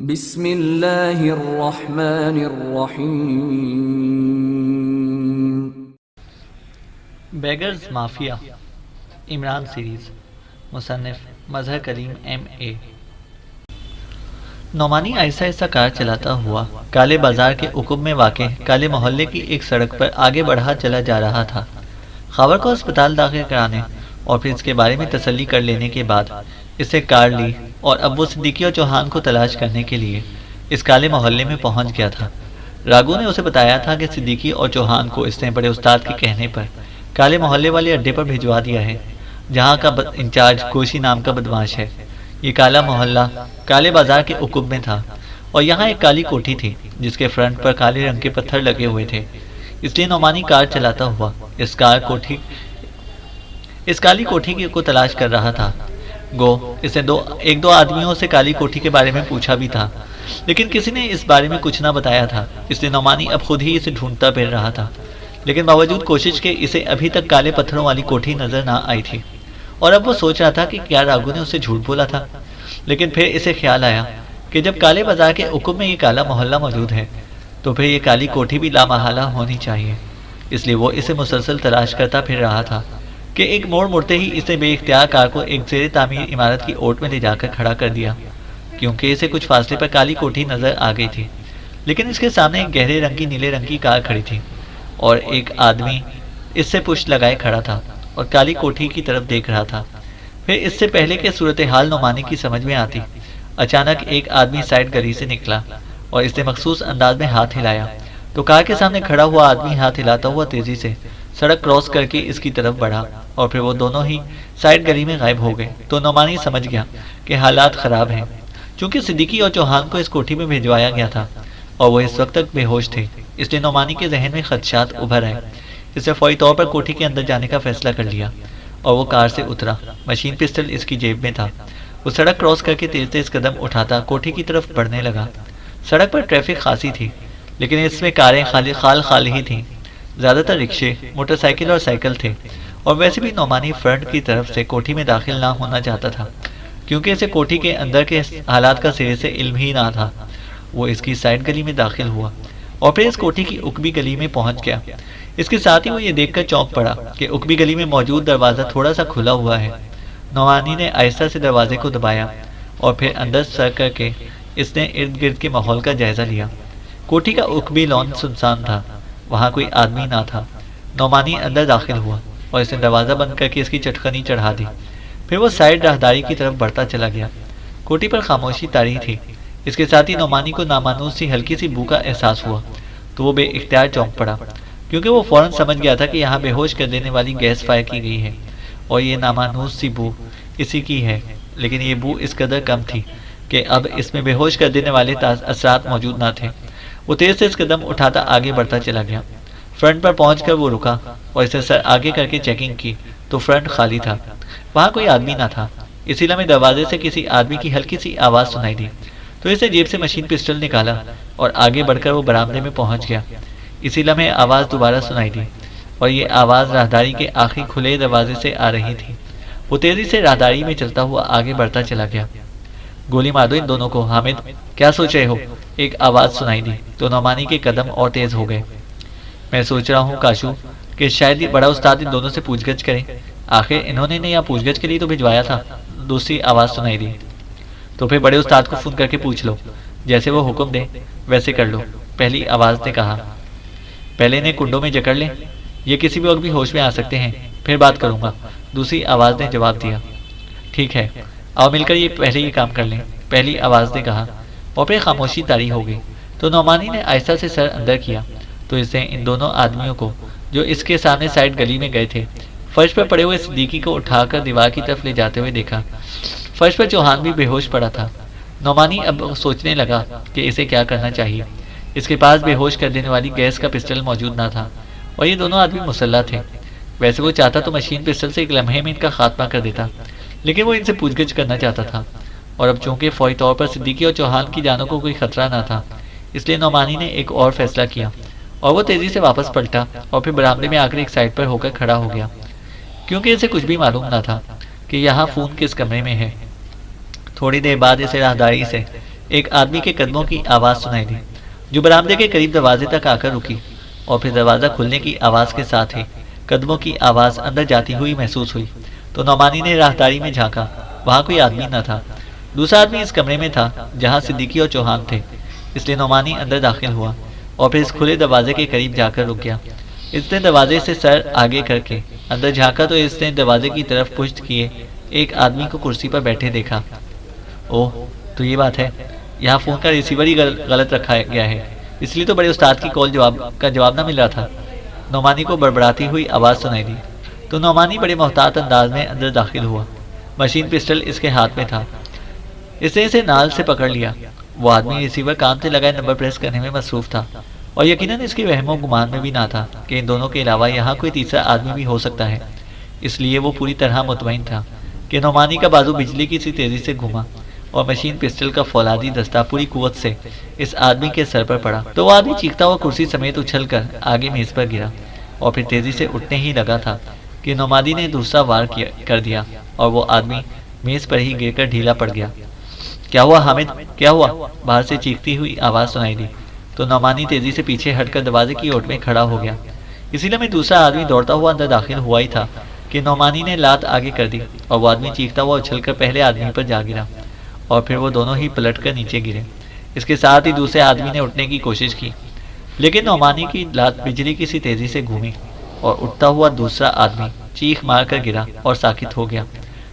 بسم اللہ الرحمن الرحیم۔ بیگرز مافیا عمران سیریز، مصنف مظہر کریم MA۔ نعمانی آہستہ آہستہ کار چلاتا ہوا کالے بازار کے عقب میں واقع کالے محلے کی ایک سڑک پر آگے بڑھا چلا جا رہا تھا۔ خاور کو اسپتال داخل کرانے اور پھر اس کے بارے میں تسلی کر لینے کے بعد اس سے کار لی اور اب وہ صدیقی اور چوہان کو تلاش کرنے کے لیے اس کالے محلے میں پہنچ گیا تھا۔ راگو نے اسے بتایا تھا کہ صدیقی اور چوہان کو اس نے بڑے استاد کے کہنے پر کالے محلے والے اڈے پر بھجوا دیا ہے، جہاں کا انچارج کوشی نام کا بدماش ہے۔ یہ کالا محلہ کالے بازار کے عقب میں تھا اور یہاں ایک کالی کوٹھی تھی جس کے فرنٹ پر کالے رنگ کے پتھر لگے ہوئے تھے۔ اس لیے نعمانی کار چلاتا ہوا اس کالی کوٹھی کو تلاش کر رہا تھا۔ گو اس نے ایک دو آدمیوں سے کالی کوٹھی کے بارے میں پوچھا بھی تھا، لیکن کسی نے اس بارے میں کچھ نہ بتایا تھا۔ اس لیے نعمانی اب خود ہی اسے ڈھونڈتا پھر رہا تھا، لیکن باوجود کوشش کے اسے ابھی تک کالے پتھروں والی کوٹھی نظر نہ آئی تھی۔ اور اب وہ سوچ رہا تھا کہ کیا راگو نے اسے جھوٹ بولا تھا، لیکن پھر اسے خیال آیا کہ جب کالے بازار کے عقب میں یہ کالا محلہ موجود ہے تو پھر یہ کالی کوٹھی بھی لامحالہ ہونی چاہیے۔ اس لیے وہ اسے مسلسل تلاش کرتا پھر رہا تھا کہ ایک موڑ مڑتے ہی اس نے بے اختیار کار کو ایک زیر تعمیر عمارت کی اوٹ میں لے جا کر کھڑا کر دیا، کیونکہ اسے کچھ فاصلے پر کالی کوٹھی نظر آ گئی تھی، لیکن اس کے سامنے ایک گہرے رنگ کی نیلے رنگ کی کار کھڑی تھی اور ایک آدمی اس سے پشت لگائے کھڑا تھا اور کالی کوٹھی کی طرف دیکھ رہا تھا۔ پھر اس سے پہلے کہ صورتحال نعمانی کی سمجھ میں آتی، اچانک ایک آدمی سائڈ گلی سے نکلا اور اس نے مخصوص انداز میں ہاتھ ہلایا تو کار کے سامنے کھڑا ہوا آدمی ہاتھ ہلاتا ہوا تیزی سے سڑک کراس کر کے اس کی طرف بڑھا اور پھر وہ دونوں ہی سائڈ گلی میں غائب ہو گئے۔ تو نعمانی سمجھ گیا کہ حالات خراب ہیں، چونکہ صدیقی اور چوہان کو اس کوٹھی میں بھیجوایا گیا تھا اور وہ اس وقت تک بے ہوش تھے۔ اس لیے نعمانی کے ذہن میں خدشات ابھر آئے۔ اس نے فوری طور پر کوٹھی کے اندر جانے کا فیصلہ کر لیا اور وہ کار سے اترا۔ مشین پسٹل اس کی جیب میں تھا۔ وہ سڑک کراس کر کے تیز تیز قدم اٹھاتا کوٹھی کی طرف بڑھنے لگا۔ سڑک پر ٹریفک خاصی تھی، لیکن اس میں کاریں خالی ہی تھیں۔ زیادہ تر رکشے، موٹر سائیکل اور سائیکل تھے، اور ویسے بھی نعمانی فرنٹ کی طرف سے کوٹھی میں داخل نہ ہونا چاہتا تھا، کیونکہ اسے کوٹھی کے اندر کے حالات کا سرے سے علم ہی نہ تھا۔ وہ اس کی سائڈ گلی میں داخل ہوا اور پھر اس کوٹھی کی عقبی گلی میں پہنچ گیا۔ اس کے ساتھ ہی وہ یہ دیکھ کر چونک پڑا کہ عقبی گلی میں موجود دروازہ تھوڑا سا کھلا ہوا ہے۔ نعمانی نے آہستہ سے دروازے کو دبایا اور پھر اندر سر کر کے اس نے ارد گرد کے ماحول کا جائزہ لیا۔ کوٹھی کا عقبی لان سنسان تھا، وہاں کوئی آدمی نہ تھا۔ نعمانی اندر داخل ہوا اور اس نے دروازہ بند کر کے اس کی چٹکنی چڑھا دی۔ پھر وہ سائڈ راہداری کی طرف بڑھتا چلا گیا۔ کوٹھی پر خاموشی طاری تھی۔ اس کے ساتھ ہی نعمانی کو نامانوس سی ہلکی سی بو کا احساس ہوا تو وہ بے اختیار چونک پڑا، کیونکہ وہ فوراً سمجھ گیا تھا کہ یہاں بے ہوش کر دینے والی گیس فائر کی گئی ہے اور یہ نامانوس سی بو اسی کی ہے، لیکن یہ بو اس قدر کم تھی کہ اب اس میں بے ہوش کر دینے والے اثرات موجود نہ تھے۔ وہ تیز تیز قدم اٹھاتا آگے بڑھتا چلا گیا۔ فرنٹ پر پہنچ کر وہ رکا اور اسے سر آگے کر کے چیکنگ کی تو فرنٹ خالی تھا، وہاں کوئی آدمی نہ تھا۔ اسی لمحے دروازے سے کسی آدمی کی ہلکی سی آواز سنائی دی تو اس نے جیب سے مشین پسٹل نکالا اور آگے بڑھ کر وہ برآمدے میں پہنچ گیا۔ اسی لمحے آواز دوبارہ سنائی دی اور یہ آواز راہداری کے آخری کھلے دروازے سے آ رہی تھی۔ وہ تیزی سے راہداری میں چلتا ہوا آگے بڑھتا چلا گیا۔ گولی مار دو ان دونوں کو، حامد، کیا سوچ رہے ہو؟ ایک آواز سنائی دی تو نعمانی کے قدم اور تیز ہو گئے۔ میں سوچ رہا ہوں کاشو کہ شاید یہ بڑا استاد ان دونوں سے پوچھ گچھ کرے، آخر انہوں نے یہاں پوچھ گچھ کے لیے تو بھجوایا تھا۔ دوسری آواز سنائی دی تو پھر بڑے استاد کو فون کر کے پوچھ لو، جیسے وہ حکم دے ویسے کر لو، پہلی آواز نے کہا۔ پہلے انہیں کنڈوں میں جکڑ لیں، یہ کسی بھی وقت بھی ہوش میں آ سکتے ہیں، پھر بات کروں گا، دوسری آواز نے جواب دیا۔ ٹھیک ہے، آؤ مل کر پہلے یہ کام کر لیں، پہلی آواز نے کہا، اور پھر خاموشی طاری ہو گئی۔ تو نعمانی نے آہستہ سے سر اندر کیا تو اس نے ان دونوں آدمیوں کو جو اس کے سامنے سائڈ گلی میں گئے تھے فرش پر پڑے ہوئے صدیقی کو اٹھا کر دیوار کی طرف لے جاتے ہوئے دیکھا۔ فرش پر چوہان بھی بے ہوش پڑا تھا۔ نعمانی اب سوچنے لگا کہ اسے کیا کرنا چاہیے۔ اس کے پاس بے ہوش کر دینے والی گیس کا پسٹل موجود نہ تھا اور یہ دونوں آدمی مسلح تھے۔ ویسے وہ چاہتا تو مشین پسٹل سے ایک لمحے میں ان کا خاتمہ کر دیتا، لیکن وہ ان سے پوچھ گچھ کرنا چاہتا تھا، اور اب چونکہ فوری طور پر صدیقی اور چوہان کی جانوں کو کوئی خطرہ نہ تھا، اس لیے نعمانی نے ایک اور فیصلہ کیا اور وہ تیزی سے واپس پلٹا اور پھر برآمدے میں آ کر ایک سائڈ پر ہو کر کھڑا ہو گیا، کیونکہ اسے کچھ بھی معلوم نہ تھا کہ یہاں فون کس کمرے میں ہے۔ تھوڑی دیر بعد اسے راہداری سے ایک آدمی کے قدموں کی آواز سنائی دی جو برآمدے کے قریب دروازے تک آ کر رکی، اور پھر دروازہ کھلنے کی آواز کے ساتھ ہی قدموں کی آواز اندر جاتی ہوئی محسوس ہوئی تو نعمانی نے راہداری میں جھانکا، وہاں کوئی آدمی نہ تھا۔ دوسرا آدمی اس کمرے میں تھا جہاں صدیقی اور چوہان تھے، اس لیے نعمانی اندر داخل ہوا اور پھر اس کھلے دروازے کے قریب جا کر رک گیا۔ اس نے دروازے سے سر آگے کر کے اندر جھانکا تو اس نے دروازے کی طرف پشت کیے ایک آدمی کو کرسی پر بیٹھے دیکھا۔ اوہ، تو یہ بات ہے، یہاں فون کا ریسیور ہی غلط رکھا گیا ہے، اس لیے تو بڑے استاد کی کال کا جواب نہ مل رہا تھا۔ نعمانی کو بڑبڑاتی ہوئی آواز سنائی دی تو نعمانی بڑے محتاط انداز میں اندر داخل ہوا۔ مشین پسٹل اس کے ہاتھ میں تھا، اس نے اسے نال سے پکڑ لیا۔ وہ آدمی ریسیور کام سے لگائے نمبر پریس کرنے میں مصروف تھا اور یقیناً اس کے وہم و گمان میں بھی نہ تھا کہ ان دونوں کے علاوہ یہاں کوئی تیسرا آدمی بھی ہو سکتا ہے، اس لیے وہ پوری طرح مطمئن تھا کہ نعمانی کا بازو بجلی کی سی تیزی سے گھوما اور مشین پسٹل کا فولادی دستہ پوری قوت سے اس آدمی کے سر پر پڑا تو وہ آدمی چیختا ہوا کرسی سمیت اچھل کر آگے میز پر گرا اور پھر تیزی سے اٹھنے ہی لگا تھا کہ نعمانی نے دوسرا وار کر دیا اور وہ آدمی میز پر ہی گر کر ڈھیلا پڑ گیا۔ کیا ہوا حامد، کیا ہوا؟ باہر سے چیختی ہوئی آواز سنائی دی تو نعمانی تیزی سے پیچھے ہٹ کر دروازے کی اوٹ میں کھڑا ہو گیا۔ اسی لمحے دوسرا آدمی دوڑتا ہوا اندر داخل ہوا ہی تھا کہ نعمانی نے لات آگے کر دی اور وہ آدمی چیختا ہوا اچھل کر پہلے آدمی پر جا گرا اور پھر وہ دونوں ہی پلٹ کر نیچے گرے۔ اس کے ساتھ ہی دوسرے آدمی نے اٹھنے کی کوشش کی لیکن نعمانی کی لات بجلی کی سی تیزی سے گھومی اور اٹھتا ہوا دوسرا آدمی چیخ مار کر گرا اور ساکت ہو گیا۔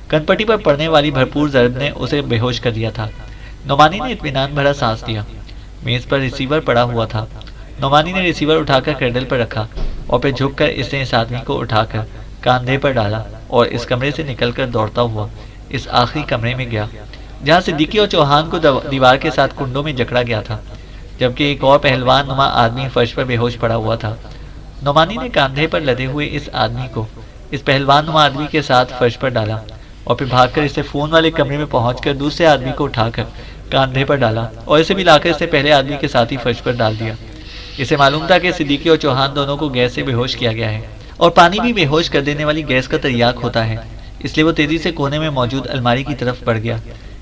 کنپٹی پر پڑنے والی بھرپور ضرب نے اسے بے ہوش کر دیا تھا۔ نعمانی نے اطمینان بھرا سانس لیا۔ میز پر ریسیور پڑا ہوا تھا۔ نعمانی نے ریسیور اٹھا کر کریڈل پر رکھا اور پھر جھک کر اس نے اس آدمی کو اٹھا کر کاندھے پر ڈالا اور اس کمرے سے نکل کر دوڑتا ہوا اس آخری کمرے میں گیا جہاں صدیقی اور چوہان کو دیوار کے ساتھ کنڈوں میں جکڑا گیا تھا، جبکہ ایک اور پہلوان نما آدمی فرش پر بے ہوش پڑا ہوا تھا۔ نعمانی نے کاندھے پر لدے ہوئے اس آدمی کو اس پہلوان نما آدمی کے ساتھ فرش پر ڈالا اور پھر بھاگ کر اسے فون والے کمرے میں پہنچ کر دوسرے آدمی کو اٹھا کر کاندھے پر ڈالا اور اسے بھی لا کر اسے پہلے آدمی کے ساتھ ہی فرش پر ڈال دیا۔ اسے معلوم تھا کہ صدیقی اور چوہان دونوں کو گیس سے بے ہوش کیا گیا ہے اور پانی بھی بے ہوش کر دینے والی گیس کا تریاق ہوتا ہے، اس لیے وہ تیزی سے کونے میں موجود الماری کی طرف بڑھ گیا۔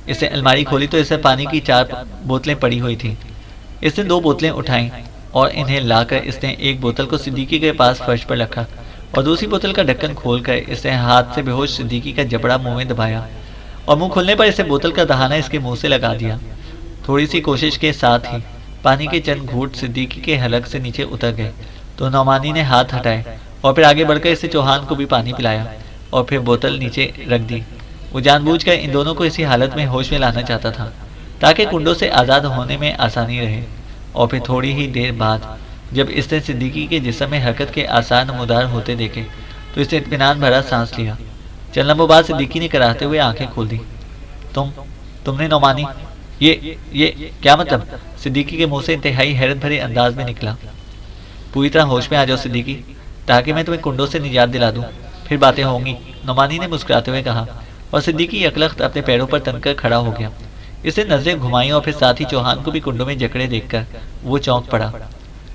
اس نے الماری کھولی تو اس میں پانی کی 4 بوتلیں پڑی ہوئی تھیں۔ اس نے 2 بوتلیں اٹھائیں اور انہیں لا کر اس نے ایک بوتل کو صدیقی کے پاس فرش پر رکھا اور دوسری بوتل کا ڈھکن کھول کر اس نے ہاتھ سے بے ہوش صدیقی کا جبڑا منہ میں دبایا اور منہ کھلنے پر اسے بوتل کا دہانہ اس کے منہ سے لگا دیا۔ تھوڑی سی کوشش کے ساتھ ہی پانی کے چند گھونٹ صدیقی کے حلق سے نیچے اتر گئے تو نعمانی نے ہاتھ ہٹائے اور پھر آگے بڑھ کر اسے چوہان کو بھی پانی پلایا اور پھر بوتل نیچے رکھ دی۔ وہ جان بوجھ کر ان دونوں کو اسی حالت میں ہوش میں لانا چاہتا تھا تاکہ کنڈوں سے آزاد ہونے میں آسانی رہے، اور پھر تھوڑی ہی دیر بعد جب اس نے صدیقی کے جسم میں حرکت کے آثار نمودار ہوتے دیکھے تو اس نے اطمینان بھرا سانس لیا۔ چند لمحوں بعد صدیقی نے کراہتے ہوئے آنکھیں کھول دی۔ تم نے نعمانی، یہ کیا مطلب؟ صدیقی کے منہ سے انتہائی حیرت بھرے انداز میں نکلا۔ پوری طرح ہوش میں آ جاؤ صدیقی تاکہ میں تمہیں کنڈوں سے نجات دلا دوں، پھر باتیں ہوں گی، نعمانی نے مسکراتے ہوئے کہا، اور صدیقی یکلخت اپنے پیروں پر تن کر کھڑا ہو گیا۔ اس نے نظریں گھمائیں اور پھر ساتھ ہی چوہان کو بھی کنڈوں میں جکڑے دیکھ کر وہ چونک پڑا۔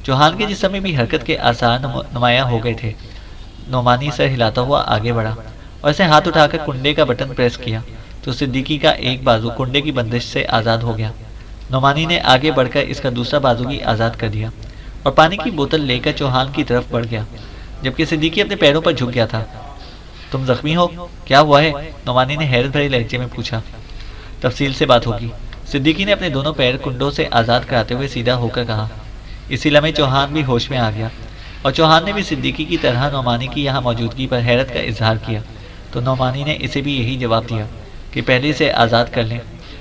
چوہان کے جسم میں بھی حرکت کے آثار نمایاں ہو گئے تھے۔ نعمانی سر ہلاتا ہوا آگے بڑھا اور اسے ہاتھ اٹھا کر کنڈے کا بٹن پریس کیا تو صدیقی کا ایک بازو کنڈے کی بندش سے آزاد ہو گیا۔ نعمانی نے آگے بڑھ کر اس کا دوسرا بازو بھی آزاد کر دیا اور پانی کی بوتل لے کر چوہان کی طرف بڑھ گیا، جبکہ صدیقی اپنے پیروں پر جھک گیا تھا۔ تم زخمی ہو؟ کیا ہوا ہے؟ نعمانی نے حیرت بھرے لہجے میں پوچھا۔ تفصیل سے بات ہوگی، صدیقی نے اپنے دونوں پیر کنڈوں سے آزاد کراتے ہوئے سیدھا ہو کر کہا۔ اسی لمحے چوہان بھی ہوش میں آ گیا اور چوہان نے بھی صدیقی کی طرح نعمانی کی یہاں موجودگی پر حیرت کا اظہار کیا تو نعمانی نے اسے بھی یہی جواب دیا کہ پہلے اسے آزاد کر لیں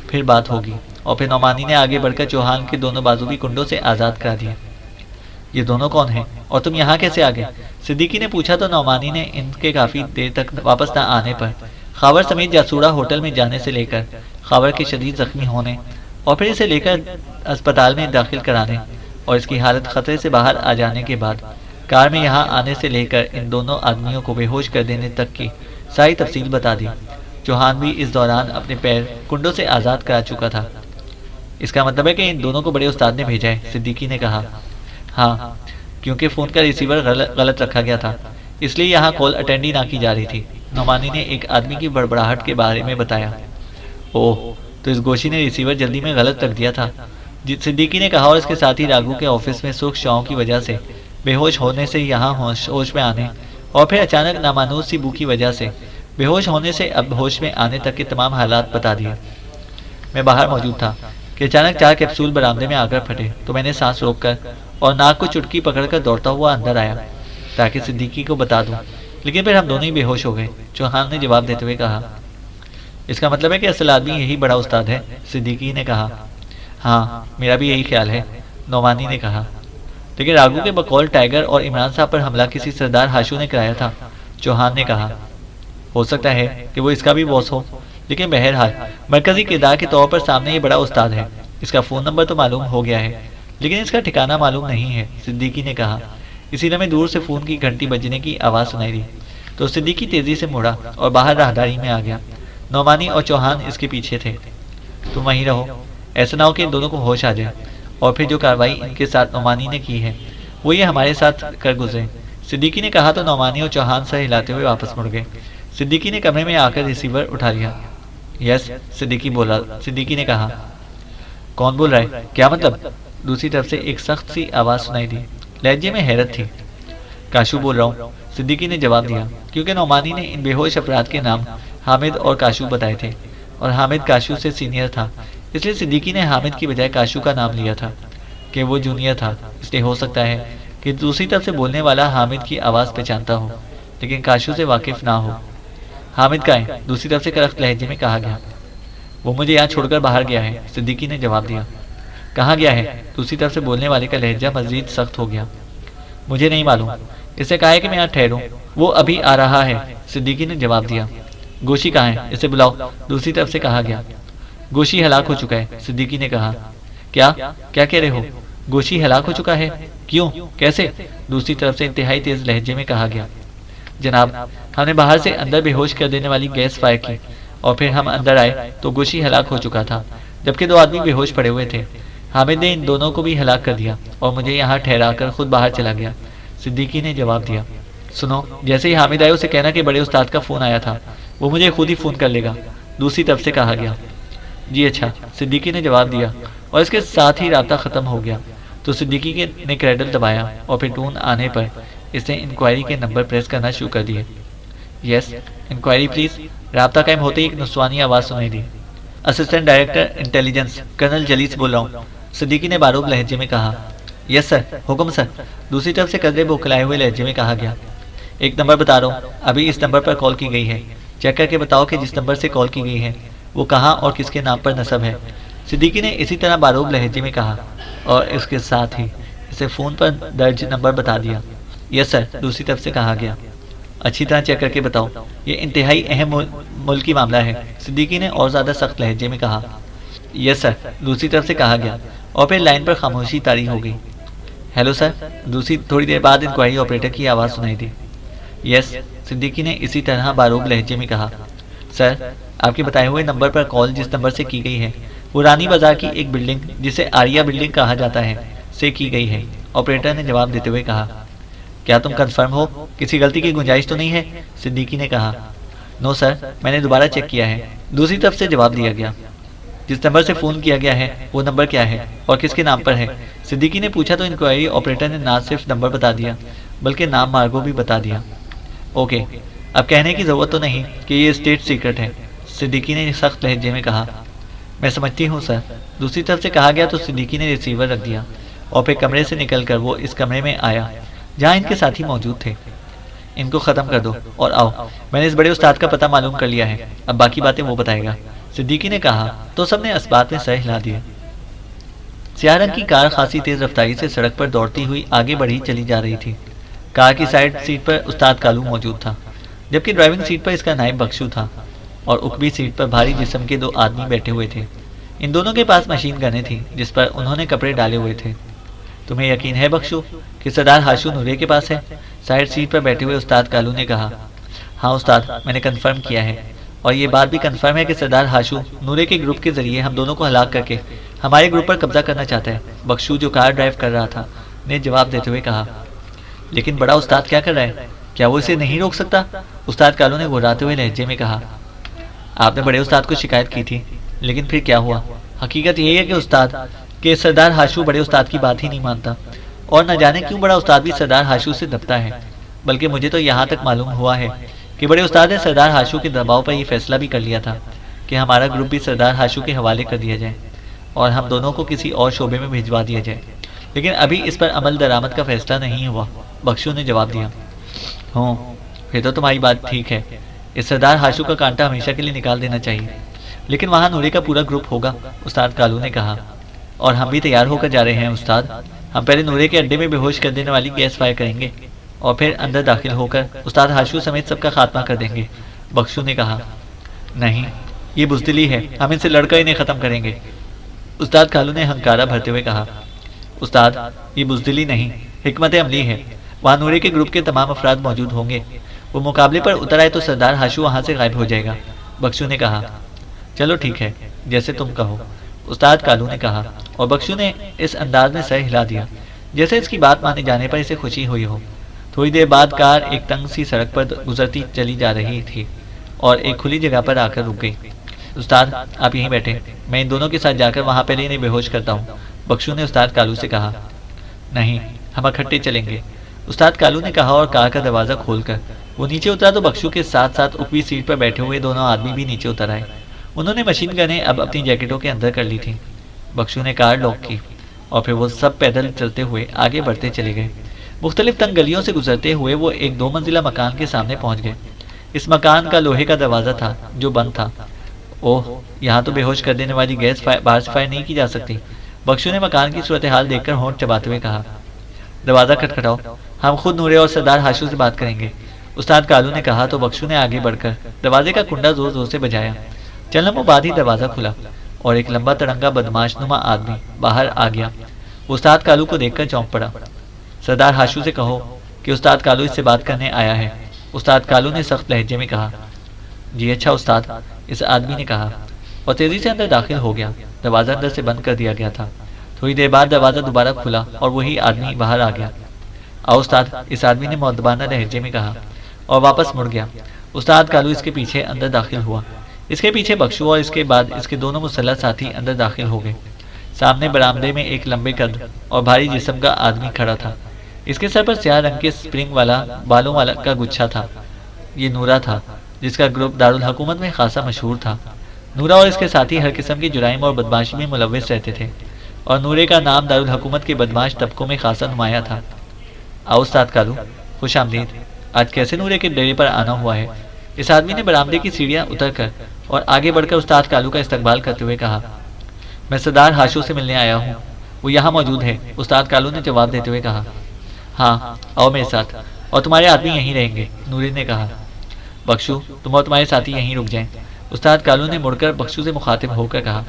پھر بات ہوگی، اور پھر نعمانی نے آگے بڑھ کر چوہان کے دونوں بازو بھی کنڈوں سے آزاد کرا دیے۔ یہ دونوں کون ہیں اور تم یہاں کیسے آ گئے؟ صدیقی نے پوچھا تو نعمانی نے ان کے کافی دیر تک واپس نہ آنے پر خاور سمیت جاسوڑا ہوٹل میں جانے سے لے کر خاور کے شدید زخمی ہونے اور پھر اسے لے کر اسپتال میں داخل کرانے اور اس کی حالت خطرے سے باہر آ جانے کے بعد کار میں یہاں آنے سے لے کر ان دونوں آدمیوں کو بے ہوش کر دینے تک کی ساری تفصیل بتا دی۔ چوہان بھی اس دوران اپنے پیر کنڈوں سے آزاد کرا چکا تھا۔ اس کا مطلب ہے کہ ان دونوں کو بڑے استاد نے بھیجا ہے، صدیقی نے کہا۔ ہاں، کیونکہ فون کا ریسیور غلط رکھا گیا تھا، اس لیے یہاں کال اٹینڈ ہی نہ کی جا رہی تھی، نعمانی نے ایک آدمی کی بڑبڑاہٹ کے بارے میں بتایا۔ اوہ، تو اس گوشی نے ریسیور جلدی میں غلط رکھ دیا تھا۔ صدیقی نے کہا، اور اس کے ساتھ ہی راگو کے آفس میں سرخ شعاؤں کی وجہ سے بے ہوش ہونے سے یہاں ہوش میں آنے، اور پھر اچانک نامانوس سی بو کی وجہ سے بے ہوش ہونے سے اب ہوش میں آنے تک کے تمام حالات بتا دیے۔ میں باہر موجود تھا کہ اچانک 4 کیپسول برآمدے میں آ کر پھٹے، تو میں نے سانس روک کر اور ناک کو چٹکی پکڑ کر دوڑتا ہوا اندر آیا تاکہ صدیقی کو بتا دوں، لیکن پھر ہم دونوں ہی بے ہوش ہو گئے۔ چوہان نے جواب دیتے ہوئے کہا، اس کا مطلب ہے کہ اصل آدمی یہی بڑا استاد ہے؟ صدیقی نے کہا، ہاں میرا بھی یہی خیال ہے، نعمانی نے کہا۔ لیکن راگو کے بقول ٹائیگر اور عمران صاحب پر حملہ کسی سردار ہاشو نے کرایا تھا، چوہان نے کہا۔ ہو سکتا ہے کہ وہ اس کا بھی باس ہو، لیکن بہرحال مرکزی کردار کے طور پر سامنے یہ بڑا استاد ہے۔ اس کا فون نمبر تو معلوم ہو گیا ہے، لیکن اس کا ٹھکانہ معلوم نہیں ہے، صدیقی نے کہا۔ اسی لمحے دور سے فون کی گھنٹی بجنے کی آواز سنائی دی تو صدیقی تیزی سے مڑا اور باہر راہداری میں آ گیا۔ نعمانی اور چوہان اس کے پیچھے تھے۔ تم وہیں رہو، ایسا نہ ہو کہ ان دونوں کو ہوش آ جائے، اور پھر جو کارروائی ان کے ساتھ نعمانی نے کی ہے وہ یہ ہمارے ساتھ کر گزرے، صدیقی نے کہا تو نعمانی اور چوہان سر ہلاتے ہوئے واپس مڑ گئے۔ صدیقی نے کمرے میں آ کر ریسیور اٹھا لیا۔ یس، صدیقی نے کہا۔ کون بول رہا ہے؟ کیا مطلب؟ دوسری طرف سے ایک سخت سی آواز سنائی دی، لہجے میں حیرت تھی۔ کاشو بول رہا ہوں، صدیقی نے جواب دیا، کیونکہ نعمانی نے ان بے ہوش افراد کے نام حامد اور کاشو بتائے تھے، اور حامد کاشو سے سینئر تھا، اس لیے صدیقی نے حامد کی بجائے کاشو کا نام لیا تھا کہ وہ جونیئر تھا۔ اس لیے ہو سکتا ہے کہ دوسری طرف سے بولنے والا حامد کی آواز پہچانتا ہو لیکن کاشو سے واقف نہ ہو۔ حامد کا ہے؟ دوسری طرف سے کرخت لہجے میں کہا گیا۔ وہ مجھے یہاں چھوڑ کر باہر گیا ہے، صدیقی نے جواب دیا۔ کہاں گیا ہے؟ دوسری طرف سے بولنے والے کا لہجہ مزید سخت ہو گیا۔ مجھے نہیں معلوم، اسے کہا ہے کہ میں یہاں ٹھہروں، وہ ابھی آ رہا ہے، صدیقی نے جواب دیا۔ گوشی کہاں ہے؟ اسے بلاؤ، دوسری طرف سے کہا گیا۔ گوشی ہلاک ہو چکا ہے، صدیقی نے کہا۔ کیا کہہ رہے ہو؟ گوشی ہلاک ہو چکا ہے؟ کیوں؟ کیسے؟ دوسری طرف سے انتہائی تیز لہجے میں کہا گیا۔ جناب، ہم نے باہر سے اندر بے ہوش کر دینے والی گیس فائر کی، اور پھر ہم اندر آئے تو گوشی ہلاک ہو چکا تھا، جبکہ 2 آدمی بے ہوش پڑے ہوئے تھے۔ حامد نے ان دونوں کو بھی ہلاک کر دیا اور مجھے یہاں ٹھہرا کر خود باہر چلا گیا، صدیقی نے جواب دیا۔ سنو، جیسے ہی حامد آئے اسے کہنا کہ بڑے استاد کا فون آیا تھا، وہ مجھے خود ہی فون کر لے گا، دوسری طرف سے کہا گیا۔ جی اچھا، صدیقی نے جواب دیا، اور اس کے ساتھ ہی رابطہ ختم ہو گیا۔ تو صدیقی نے کریڈل دبایا اور پھر ٹون آنے پر اس نے انکوائری کے نمبر پریس کرنا شروع کر دیے۔ یس، انکوائری پلیز۔ رابطہ قائم ہوتے ہی ایک نسوانی آواز سنائی دی۔ اسسٹنٹ ڈائریکٹر انٹیلیجنس کرنل جلیس بول رہا ہوں، صدیقی نے بارود لہجے میں کہا۔ یس سر، حکم سر، دوسری طرف سے قدرے بوکھلائے ہوئے لہجے میں کہا گیا۔ ایک نمبر بتا رہا ہوں، ابھی اس نمبر پر کال کی گئی ہے، چیک کر کے بتاؤ کہ جس نمبر سے کال کی گئی ہے وہ کہاں اور کس کے نام پر نصب ہے، صدیقی نے اسی طرح بارود لہجے میں کہا، اور اس کے ساتھ ہی اسے فون پر درج نمبر بتا دیا۔ یس سر، دوسری طرف سے کہا گیا۔ اچھی طرح چیک کر کے بتاؤ، یہ انتہائی اہم ملکی معاملہ ہے، صدیقی نے اور زیادہ سخت لہجے میں کہا۔ یس سر، دوسری طرف سے کہا گیا، اور پھر لائن پر خاموشی طاری ہو گئی۔ ہیلو سر، تھوڑی دیر بعد انکوائری آپریٹر کی آواز سنائی دی۔ یس، صدیقی نے اسی طرح باروب لہجے میں کہا۔ سر، آپ کے بتائے ہوئے نمبر پر کال جس نمبر سے کی گئی ہے وہ رانی بازار کی ایک بلڈنگ جسے آریہ بلڈنگ کہا جاتا ہے سے کی گئی ہے، آپریٹر نے جواب دیتے ہوئے کہا۔ کیا تم کنفرم ہو؟ کسی غلطی کی گنجائش تو نہیں ہے؟ صدیقی نے کہا۔ نو سر، میں نے دوبارہ چیک کیا ہے، دوسری طرف سے جواب دیا گیا۔ جس نمبر سے فون کیا گیا ہے وہ نمبر کیا ہے اور کس کے نام پر ہے؟ صدیقی نے پوچھا تو انکوائری آپریٹر نے نہ صرف نمبر بتا دیا بلکہ نام مارگو بھی بتا دیا۔ اوکے، اب کہنے کی ضرورت تو نہیں کہ یہ اسٹیٹ سیکرٹ ہے، صدیقی نے سخت لہجے میں کہا۔ میں سمجھتی ہوں سر، دوسری طرف سے کہا گیا تو صدیقی نے ریسیور رکھ دیا اور پھر کمرے سے نکل کر وہ اس کمرے میں آیا جہاں ان کے ساتھی موجود تھے۔ ان کو ختم کر دو اور آؤ، میں نے اس بڑے استاد کا پتہ معلوم کر لیا ہے، اب باقی باتیں وہ بتائے گا، صدیقی نے کہا تو سب نے اسبات میں سر ہلا دیے۔ سیاہ رنگ کی کار خاصی تیز رفتاری سے سڑک پر دوڑتی ہوئی آگے بڑھی چلی جا رہی تھی۔ کار کی سائیڈ سیٹ پر استاد کالو موجود تھا، جبکہ ڈرائیونگ سیٹ پر اس کا نائب بخشو تھا، اور عقبی سیٹ پر بھاری جسم کے 2 آدمی بیٹھے ہوئے تھے۔ ان دونوں کے پاس مشین گنیں تھیں جس پر انہوں نے کپڑے ڈالے ہوئے تھے۔ تمہیں یقین ہے بخشو کہ سردار ہاشو نورے کے پاس ہے؟ سائیڈ سیٹ پر بیٹھے ہوئے استاد کالو نے کہا۔ ہاں استاد، میں نے کنفرم کیا ہے، اور یہ بات بھی کنفرم ہے کہ سردار ہاشو نورے کے گروپ کے ذریعے ہم دونوں کو ہلاک کر کے ہمارے گروپ پر قبضہ کرنا چاہتا ہے، بخشو جو کار ڈرائیو کر رہا تھا نے جواب دیتے ہوئے کہا۔ لیکن بڑا استاد کیا کر رہا ہے؟ کیا وہ اسے نہیں روک سکتا؟ استاد کالو نے گھبراتے ہوئے لہجے میں کہا۔ آپ نے بڑے استاد کو شکایت کی تھی، لیکن پھر کیا ہوا؟ حقیقت یہی ہے کہ استاد کہ سردار ہاشو بڑے استاد کی بات ہی نہیں مانتا، اور نہ جانے کیوں بڑا استاد بھی سردار ہاشو سے دبتا ہے۔ بلکہ مجھے تو یہاں تک معلوم ہوا ہے کہ بڑے استاد نے سردار ہاشو کے دباؤ پر یہ فیصلہ بھی کر لیا تھا کہ ہمارا گروپ بھی سردار ہاشو کے حوالے کر دیا جائے اور ہم دونوں کو کسی اور شعبے میں بھجوا دیا جائے، لیکن ابھی اس پر عمل درآمد کا فیصلہ نہیں ہوا۔ بخشو نے جواب دیا، ہوں پھر تو تمہاری بات ٹھیک ہے، اس سردار ہاشو کا کانٹا ہمیشہ کے لیے نکال دینا چاہیے، لیکن وہاں نورے کا پورا گروپ ہوگا، استاد کالو نے کہا۔ اور ہم بھی تیار ہو کر جا رہے ہیں استاد، ہم پہلے نورے کے اڈے میں بے ہوش کر دینے والی گیس فائر کریں گے اور پھر اندر داخل ہو کر استاد ہاشو سمیت سب کا خاتمہ کر دیں گے۔ بخشو نے کہا، نہیں یہ بزدلی ہے، ہم ان سے لڑ کر انہیں ختم کریں گے، استاد کالو نے ہنکارا بھرتے ہوئے کہا۔ استاد یہ بزدلی نہیں، حکمت عملی ہے، وہاں نورے کے گروپ کے تمام افراد موجود ہوں گے، وہ مقابلے پر اتر آئے تو سردار ہاشو وہاں سے غائب ہو جائے گا۔ بخشو نے کہا، چلو ٹھیک ہے جیسے تم کہو، استاد کالو نے کہا، اور بخشو نے اس انداز میں سر ہلا دیا جیسے اس کی بات مانے جانے پر اسے خوشی ہوئی ہو۔ تھوڑی دیر بعد کار ایک تنگ سی سڑک پر گزرتی چلی جا رہی تھی اور ایک کھلی جگہ پر آ کر رک گئی۔ استاد آپ یہیں بیٹھے، میں ان دونوں کے ساتھ جا کر وہاں پہلے انہیں بے ہوش کرتا ہوں، بخشو نے استاد کالو سے کہا۔ نہیں ہم اکٹھے چلیں گے، استاد کالو نے کہا، اور کار کا دروازہ کھول کر وہ نیچے اترا تو بخشو کے ساتھ ساتھ اوپری سیٹ پر بیٹھے ہوئے دونوں آدمی بھی نیچے اتر آئے۔ انہوں نے مشین گنیں اب اپنی جیکٹوں کے اندر کر لی تھیں۔ بخشو نے کار لاک کی اور پھر وہ سب پیدل چلتے ہوئے آگے بڑھتے چلے گئے۔ مختلف تنگ گلیوں سے گزرتے ہوئے وہ ایک 2 منزلہ مکان کے سامنے پہنچ گئے۔ اس مکان کا لوہے کا دروازہ تھا جو بند تھا۔ اوہ یہاں تو بے ہوش کر دینے والی گیس باہر سے فائر نہیں کی جا سکتی، بخشو نے مکان کی صورتحال دیکھ کر ہونٹ چباتے ہوئے کہا۔ دروازہ کھٹکھٹاؤ، ہم خود نورے اور سردار ہاشو سے بات کریں گے، استاد کالو نے کہا تو بخشو نے آگے بڑھ کر دروازے کا کنڈا زور زور سے بجایا۔ چند لمحوں بعد ہی دروازہ کھلا اور ایک لمبا تڑنگا بدماش نما آدمی باہر آ گیا۔ وہ استاد کالو کو دیکھ کر چونک پڑا۔ سردار ہاشو سے کہو کہ استاد کالو اس سے بات کرنے آیا ہے، استاد کالو نے سخت لہجے میں کہا۔ جی اچھا استاد، اس آدمی نے کہا اور تیزی سے اندر داخل ہو گیا۔ دروازہ اندر سے بند کر دیا گیا تھا۔ تھوڑی دیر بعد دروازہ دوبارہ کھلا اور وہی آدمی باہر آ گیا۔ آؤ استاد، اس آدمی نے مؤدبانہ لہجے میں کہا اور واپس مڑ گیا۔ استاد کالو اس کے پیچھے اندر داخل ہوا، اس کے پیچھے بخشو اور اس کے بعد اس کے دونوں مسلح ساتھی اندر داخل ہو گئے۔ سامنے برآمدے میں ایک لمبے قد اور بھاری جسم کا آدمی کھڑا تھا۔ اس کے سر پر سیاہ رنگ کے سپرنگ والا بالوں والا کا گچھا تھا۔ یہ نورا تھا جس کا گروپ دارالحکومت میں خاصا مشہور تھا۔ نورا اور اس کے ساتھی ہر قسم کی جرائم اور بدماشی میں ملوث رہتے تھے اور نورے کا نام دارالحکومت کے بدماش طبقوں میں خاصا نمایاں تھا۔ آؤ استاد کالو، خوش آمدید، آج کیسے نورے کے ڈیرے پر آنا ہوا ہے؟ اس آدمی نے برآمدے کی سیڑھیاں اتر کر اور آگے بڑھ کر استاد کالو کا استقبال کرتے ہوئے کہا۔ میں سردار ہاشو سے ملنے آیا ہوں، وہ یہاں موجود ہے، استاد کالو نے جواب دیتے ہوئے کہا۔ ہاں آؤ میرے ساتھ، اور تمہارے آدمی یہیں رہیں گے، نورے نے کہا۔ بخشو تم اور تمہارے ساتھی یہیں رک جائیں، استاد کالو نے مڑ کر بخشو سے مخاطب ہو کر کہا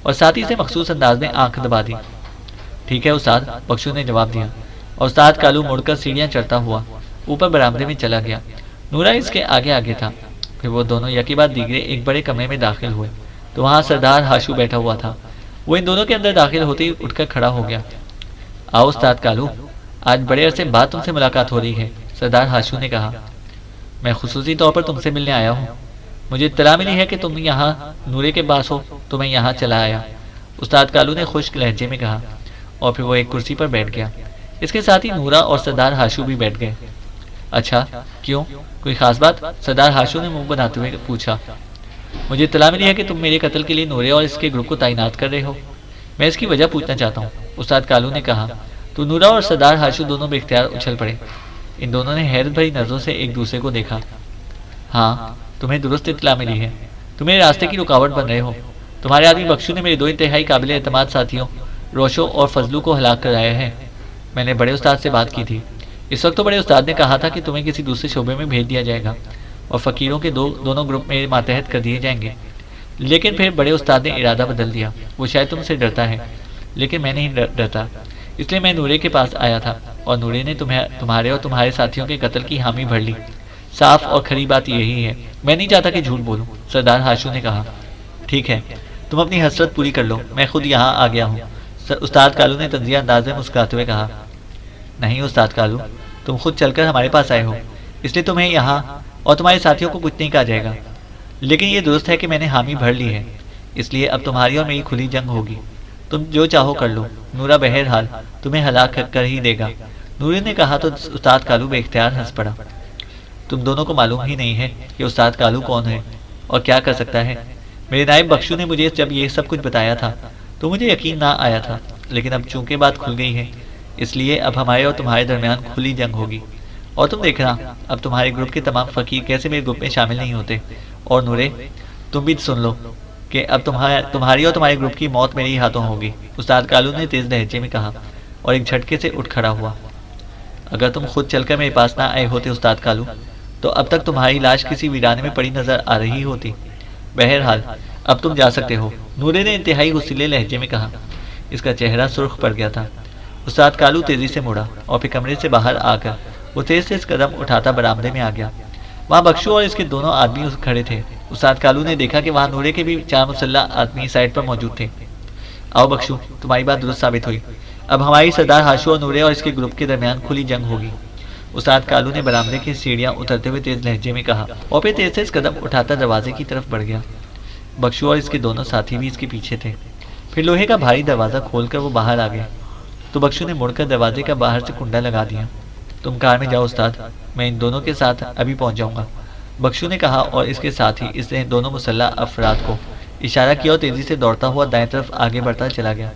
اور ساتھی سے مخصوص انداز میں آنکھ دبا دی۔ ٹھیک ہے استاد، بخشو نے جواب دیا اور استاد کالو مڑ کر سیڑھیاں چڑھتا ہوا اوپر برآمدے میں چلا گیا۔ نورا اس کے آگے آگے تھا۔ پھر وہ دونوں یکی بعد دیگرے ایک بڑے کمرے میں داخل ہوئے تو وہاں سردار ہاشو بیٹھا ہوا تھا۔ وہ ان دونوں کے اندر داخل ہوتے ہی اٹھ کر کھڑا ہو گیا۔ آؤ استاد کالو، آج بڑے عرصے بعد تم سے ملاقات ہو رہی ہے، سردار ہاشو نے کہا۔ میں خصوصی طور پر تم سے ملنے آیا ہوں، مجھے اطلاع ملی ہے کہ تم یہاں نورے کے پاس ہو تو میں یہاں چلا آیا، استاد کالو نے خشک لہجے میں کہا اور پھر وہ ایک کرسی پر بیٹھ گیا۔ اس کے ساتھ ہی نورا اور سردار ہاشو بھی بیٹھ گئے۔ اچھا کیوں، کوئی خاص بات؟ سردار ہاشو نے منہ بناتے ہوئے پوچھا۔ مجھے اطلاع ملی ہے کہ تم میرے قتل کے لیے نورے اور اس کے گروپ کو تعینات کر رہے ہو، میں اس کی وجہ پوچھنا چاہتا ہوں، استاد کالو نے کہا۔ تو نورا اور سردار ہاشو دونوں بے اختیار اچھل پڑے۔ ان دونوں نے حیرت بھری نظروں سے ایک دوسرے کو دیکھا۔ ہاں تمہیں درست اطلاع ملی ہے، تم میرے راستے کی رکاوٹ بن رہے ہو، تمہارے آدمی بخشو نے میرے 2 انتہائی قابل اعتماد ساتھیوں روشو اور فضلو کو ہلاک کرایا ہے۔ میں نے بڑے استاد سے بات کی تھی، اس وقت تو بڑے استاد نے کہا تھا کہ تمہیں کسی دوسرے شعبے میں بھیج دیا جائے گا اور فقیروں کے دونوں گروپ میرے ماتحت کر دیے جائیں گے، لیکن پھر بڑے استاد نے ارادہ بدل دیا۔ وہ شاید تم سے ڈرتا ہے لیکن میں نہیں ڈرتا، اس لیے میں نورے کے پاس آیا تھا اور نورے نے تمہارے اور تمہارے ساتھیوں کے قتل کی حامی بھر لی۔ صاف اور کھری بات یہی ہے، میں نہیں چاہتا کہ جھوٹ بولوں، سردار ہاشو نے کہا۔ ٹھیک ہے تم اپنی حسرت پوری کر لو، میں خود یہاں آ گیا ہوں، استاد کالو نے تنزیہ انداز میں مسکراتے ہوئے کہا۔ نہیں استاد کالو، تم خود چل کر ہمارے پاس آئے ہو، اس لیے تمہیں یہاں اور تمہارے ساتھیوں کو کچھ نہیں کہا جائے گا، لیکن یہ درست ہے کہ میں نے حامی بھر لی ہے، اس لیے اب تمہاری اور میری کھلی جنگ ہوگی، تم جو چاہو کر لو، نورا بہرحال تمہیں ہلاک کر ہی دے گا۔ نورے نے کہا تو استاد کالو بے اختیار ہنس پڑا۔ تم دونوں کو معلوم ہی نہیں ہے کہ استاد کالو کون ہے اور کیا کر سکتا ہے۔ میرے نائب بخشو نے مجھے جب یہ سب کچھ بتایا تھا تو مجھے یقین نہ آیا تھا، لیکن اب چونکہ بات کھل گئی ہے اس لیے اب ہمارے اور تمہارے درمیان کھلی جنگ ہوگی، اور تم دیکھنا اب تمہارے گروپ کے تمام فقیر کیسے میرے گروپ میں شامل نہیں ہوتے۔ اور نورے تم بھی سن لو کہ اب تمہاری اور تمہارے گروپ کی موت میرے ہی ہاتھوں ہوگی، استاد کالو نے تیز لہجے میں کہا اور ایک جھٹکے سے اٹھ کھڑا ہوا۔ اگر تم خود چل کر میرے پاس نہ آئے ہوتے استاد کالو تو اب تک تمہاری لاش کسی ویرانے میں پڑی نظر آ رہی ہوتی۔ بہرحال اب تم جا سکتے ہو، نورے نے انتہائی غصیلے لہجے میں کہا۔ اس کا چہرہ سرخ پڑ گیا تھا۔ استاد کالو تیزی سے مڑا اور پھر کمرے سے باہر آ کر وہ تیز قدم اٹھاتا برآمدے میں آ گیا۔ وہاں بخشو اور اس کے دونوں آدمی کھڑے تھے۔ استاد کالو نے دیکھا کہ وہاں نورے کے بھی 4 مسلح آدمی سائڈ پر موجود تھے۔ آؤ بخشو، تمہاری بات درست ثابت ہوئی، اب ہماری سردار ہاشو اور نورے اور اس کے گروپ کے درمیان کھلی جنگ ہوگی، استاد کالو نے برآمدے کی سیڑھیاں اترتے ہوئے تیز لہجے میں کہا اور پھر تیز قدم اٹھاتا دروازے کی طرف بڑھ گیا۔ بخشو اور اس کے دونوں ساتھی بھی اس کے پیچھے تھے۔ پھر لوہے کا بھاری دروازہ کھول کر وہ باہر آ گئے تو بخشو نے مڑ کر دروازے کا باہر سے کنڈا لگا دیا۔ تم کار میں جاؤ استاد، میں ان دونوں کے ساتھ ابھی پہنچ جاؤں گا، بخشو نے کہا، اور اس کے ساتھ ہی اس نے دونوں مسلح افراد کو اشارہ کیا اور تیزی سے دوڑتا ہوا دائیں طرف آگے بڑھتا چلا گیا۔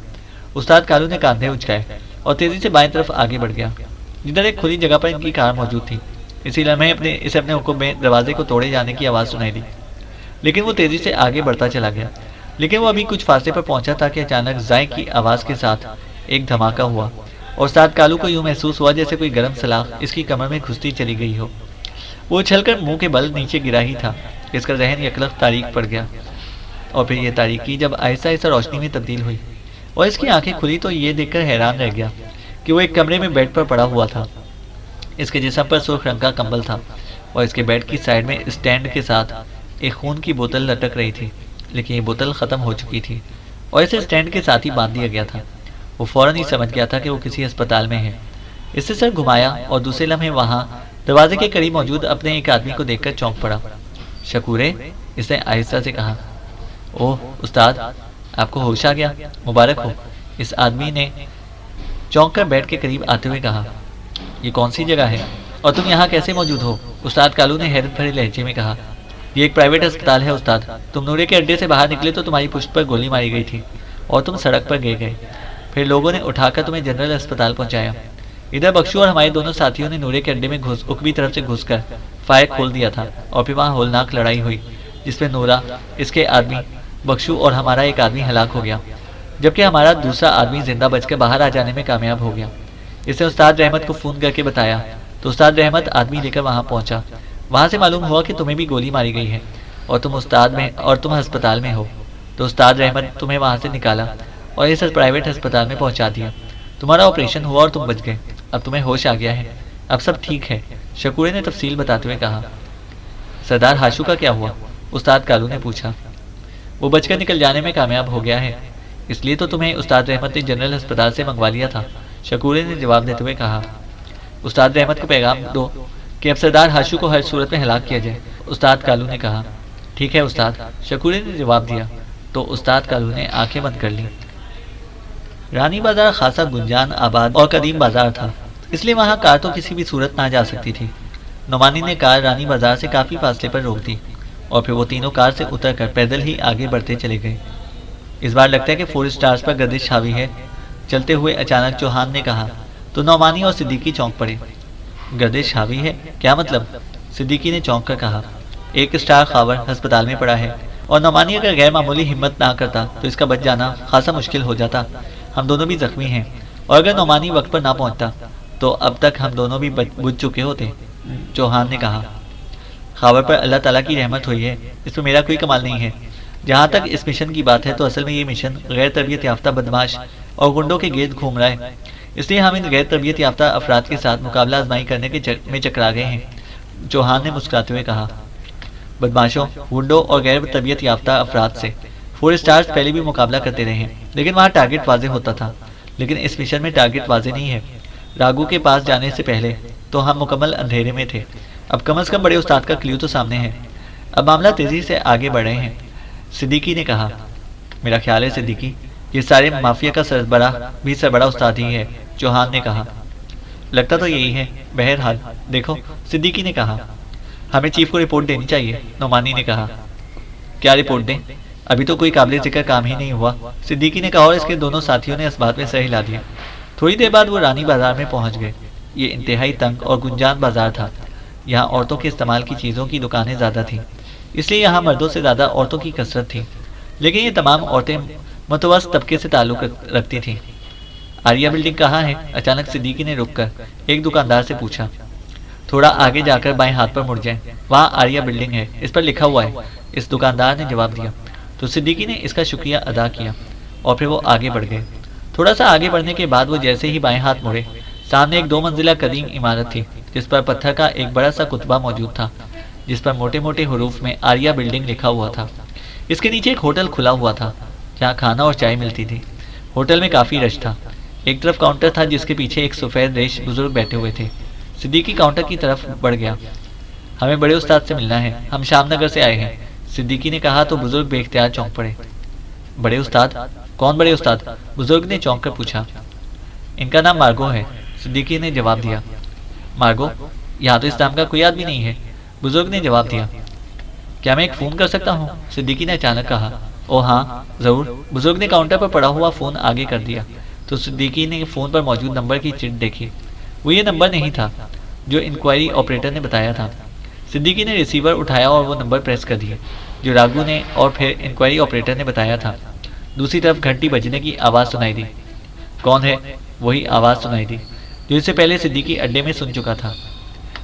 استاد کالو نے کاندھے اچکائے اور تیزی سے بائیں طرف آگے بڑھ گیا، جدھر ایک کھلی جگہ پر ان کی کار موجود تھی۔ اسی لمحے اسے اپنے حکم میں دروازے کو توڑے جانے کی آواز سنائی دی، لیکن وہ تیزی سے آگے بڑھتا چلا گیا۔ لیکن وہ ابھی کچھ فاصلے پر پہنچا تھا کہ اچانک زائیں کی آواز کے ساتھ ایک دھماکہ ہوا اور استاد کالو کو یوں محسوس ہوا جیسے کوئی گرم سلاخ اس کی کمر میں گھستی چلی گئی ہو۔ وہ اچھل کر منہ کے بل نیچے گرا ہی تھا، اس کا ذہن یکلخت تاریک پڑ گیا، اور پھر یہ تاریکی جب آہستہ آہستہ روشنی میں تبدیل ہوئی اور اس کی آنکھیں کھلی تو یہ دیکھ کر حیران رہ گیا کہ وہ ایک کمرے میں بیڈ پر پڑا ہوا تھا۔ اس کے جسم پر سرخ رنگ کا کمبل تھا اور اس کے بیڈ کی سائڈ میں اسٹینڈ کے ساتھ ایک خون کی بوتل لٹک رہی تھی، لیکن یہ بوتل ختم ہو چکی تھی اور اسے اسٹینڈ کے ساتھ ہی باندھ دیا گیا تھا۔ وہ فوراً ہی سمجھ گیا تھا کہ وہ کسی ہسپتال میں ہے۔ اس سے سر گھمایا اور دوسرے لمحے وہاں دروازے کے قریب موجود اپنے ایک آدمی کو دیکھ کر چونک پڑا۔ شکورے، اس نے آہستہ سے کہا۔ اوہ استاد، آپ کو ہوش آ گیا، مبارک ہو، اس آدمی نے چونک کر بیڈ کے قریب آتے ہوئے کہا۔ یہ کون سی جگہ ہے اور تم یہاں کیسے موجود ہو؟ استاد کالو نے حیرت بھرے لہجے میں کہا۔ یہ ایک پرائیویٹ ہسپتال ہے استاد، تم نورے کے اڈے سے باہر نکلے تو تمہاری پشت پر گولی ماری گئی تھی اور تم سڑک پر گر گئے، پھر لوگوں نے اٹھا کر تمہیں جنرل ہسپتال پہنچایا۔ ادھر بخشو اور ہمارے دونوں ساتھیوں نے نورے کے اڈے میں اکبی طرف سے گھس کر فائر کھول دیا تھا اور پھر وہاں ہولناک لڑائی ہوئی جس میں نورا، اس کے آدمی بخشو اور ہمارا ایک آدمی ہلاک ہو گیا، جبکہ ہمارا دوسرا آدمی زندہ بچ کر باہر آ جانے میں کامیاب ہو گیا۔ اس نے استاد رحمت کو فون کر کے بتایا تو استاد رحمت آدمی لے کر وہاں پہنچا۔ وہاں سے معلوم ہوا کہ تمہیں بھی گولی ماری گئی ہے اور تم ہسپتال میں ہو، تو استاد رحمت تمہیں وہاں سے نکالا اور اس پرائیویٹ ہسپتال میں پہنچا دیا۔ تمہارا آپریشن ہوا اور تم بچ گئے، اب تمہیں ہوش آ گیا ہے، اب سب ٹھیک ہے، شکورے نے تفصیل بتاتے ہوئے کہا۔ سردار ہاشو کا کیا ہوا؟ استاد کالو نے پوچھا۔ وہ بچ کر نکل جانے میں کامیاب ہو گیا ہے، اس لیے تو تمہیں استاد رحمت نے جنرل ہسپتال سے منگوا لیا تھا، شکورے نے جواب دیتے ہوئے کہا۔ استاد رحمت کو پیغام دو کہ اب سردار ہاشو کو ہر صورت میں ہلاک کیا جائے، استاد کالو نے کہا۔ ٹھیک ہے استاد، شکورے نے جواب دیا تو استاد کالو نے آنکھیں بند کر لیں۔ رانی بازار خاصا گنجان آباد اور قدیم بازار تھا، اس لیے وہاں کار تو کسی بھی صورت نہ جا سکتی تھی۔ نعمانی نے کار رانی بازار سے کافی فاصلے پر روک دی اور پھر وہ تینوں کار سے اتر کر پیدل ہی آگے بڑھتے چلے گئے۔ اس بار لگتا ہے کہ 4 سٹارز پر گردش حاوی ہے، چلتے ہوئے اچانک چوہان نے کہا تو نعمانی اور صدیقی چونک پڑے۔ گردش حاوی ہے؟ کیا مطلب؟ صدیقی نے چونک کر کہا۔ 1 سٹار خاور ہسپتال میں پڑا ہے اور نعمانی اگر غیر معمولی ہمت نہ کرتا تو اس کا بچ جانا خاصا مشکل ہو جاتا، ہم دونوں بھی زخمی ہیں، اور اگر نعمانی وقت پر نہ پہنچتا تو اب تک ہم دونوں بھی بجھ چکے ہوتے، چوہان نے کہا۔ خاور پر اللہ تعالیٰ کی رحمت ہوئی ہے، اس میں میرا کوئی کمال نہیں ہے۔ جہاں تک اس مشن کی بات ہے تو اصل میں یہ مشن غیر تربیت یافتہ بدماش اور گنڈوں کے گرد گھوم رہا ہے، اس لیے ہم ان غیر تربیت یافتہ افراد کے ساتھ مقابلہ آزمائی کرنے میں چکرا گئے ہیں، چوہان نے مسکراتے ہوئے کہا۔ بدماشوں، گنڈوں اور غیر تربیت یافتہ افراد سے 4 سٹارز پہلے بھی مقابلہ کرتے رہے ہیں، لیکن وہاں ٹارگٹ واضح ہوتا تھا، لیکن اس مشن میں ٹارگٹ واضح نہیں ہے۔ راگو کے پاس جانے سے پہلے تو ہم مکمل اندھیرے میں تھے، اب کم از کم بڑے استاد کا کلیو تو سامنے ہے، اب معاملہ تیزی سے آگے بڑھ رہے ہیں، صدیقی نے کہا۔ میرا خیال ہے صدیقی یہ سارے مافیا کا سربراہ استاد ہی ہے، چوہان نے کہا۔ لگتا تو یہی ہے، بہرحال دیکھو، صدیقی نے کہا۔ ہمیں چیف کو رپورٹ دینی چاہیے، نعمانی نے کہا۔ کیا رپورٹ دیں؟ ابھی تو کوئی قابل ذکر کام ہی نہیں ہوا، صدیقی نے کہا، اور اس کے دونوں ساتھیوں نے اس بات میں سر ہلا دیا۔ تھوڑی دیر بعد وہ رانی بازار میں پہنچ گئے۔ یہ انتہائی تنگ اور گنجان بازار تھا۔ یہاں عورتوں کے استعمال کی چیزوں کی دکانیں زیادہ تھیں، اس لیے یہاں مردوں سے زیادہ عورتوں کی کثرت تھی، لیکن یہ تمام عورتیں متوسط طبقے سے تعلق رکھتی تھیں۔ آریہ بلڈنگ کہاں ہے؟ اچانک صدیقی نے رک کر ایک دکاندار سے پوچھا۔ تھوڑا آگے جا کر بائیں ہاتھ پر مڑ جائیں، وہاں آریہ بلڈنگ ہے، اس پر لکھا ہوا ہے، اس دکاندار نے جواب دیا۔ تو صدیقی نے اس کا شکریہ ادا کیا اور پھر وہ آگے بڑھ گئے۔ تھوڑا سا آگے بڑھنے کے بعد وہ جیسے ہی بائیں ہاتھ مڑے، سامنے ایک 2 منزلہ قدیم عمارت تھی جس پر پتھر کا ایک بڑا سا کتبہ موجود تھا، جس پر موٹے موٹے حروف میں آریہ بلڈنگ لکھا ہوا تھا۔ اس کے نیچے ایک ہوٹل کھلا ہوا تھا جہاں کھانا اور چائے ملتی تھی۔ ہوٹل میں کافی رش تھا۔ ایک طرف کاؤنٹر تھا جس کے پیچھے ایک سفید ریش بزرگ بیٹھے ہوئے تھے۔ صدیقی کاؤنٹر کی طرف بڑھ گیا۔ ہمیں بڑے استاد سے ملنا ہے، ہم شام نگر سے آئے ہیں، صدیقی نے کہا تو بزرگ بے اختیار چونک پڑے۔ بڑے استاد؟ کون بڑے استاد؟ بزرگ نے چونک کر پوچھا۔ ان کا نام مارگو ہے، صدیقی نے جواب دیا۔ مارگو؟ یہاں تو اس نام کا کوئی آدمی نہیں ہے، بزرگ نے جواب دیا۔ کیا میں ایک فون کر سکتا ہوں؟ صدیقی نے اچانک کہا۔ او ہاں ضرور، بزرگ نے کاؤنٹر پر پڑا ہوا فون آگے کر دیا تو صدیقی نے فون پر موجود نمبر کی چٹ دیکھی۔ وہ یہ نمبر نہیں تھا جو انکوائری آپریٹر نے بتایا تھا۔ صدیقی نے ریسیور اٹھایا اور وہ نمبر پریس کر دیا جو راگو نے اور پھر انکوائری آپریٹر نے بتایا تھا۔ دوسری طرف گھنٹی بجنے کی آواز سنائی دی۔ کون ہے؟ وہی آواز سنائی دی جو اس سے پہلے صدیقی اڈے میں سن چکا تھا۔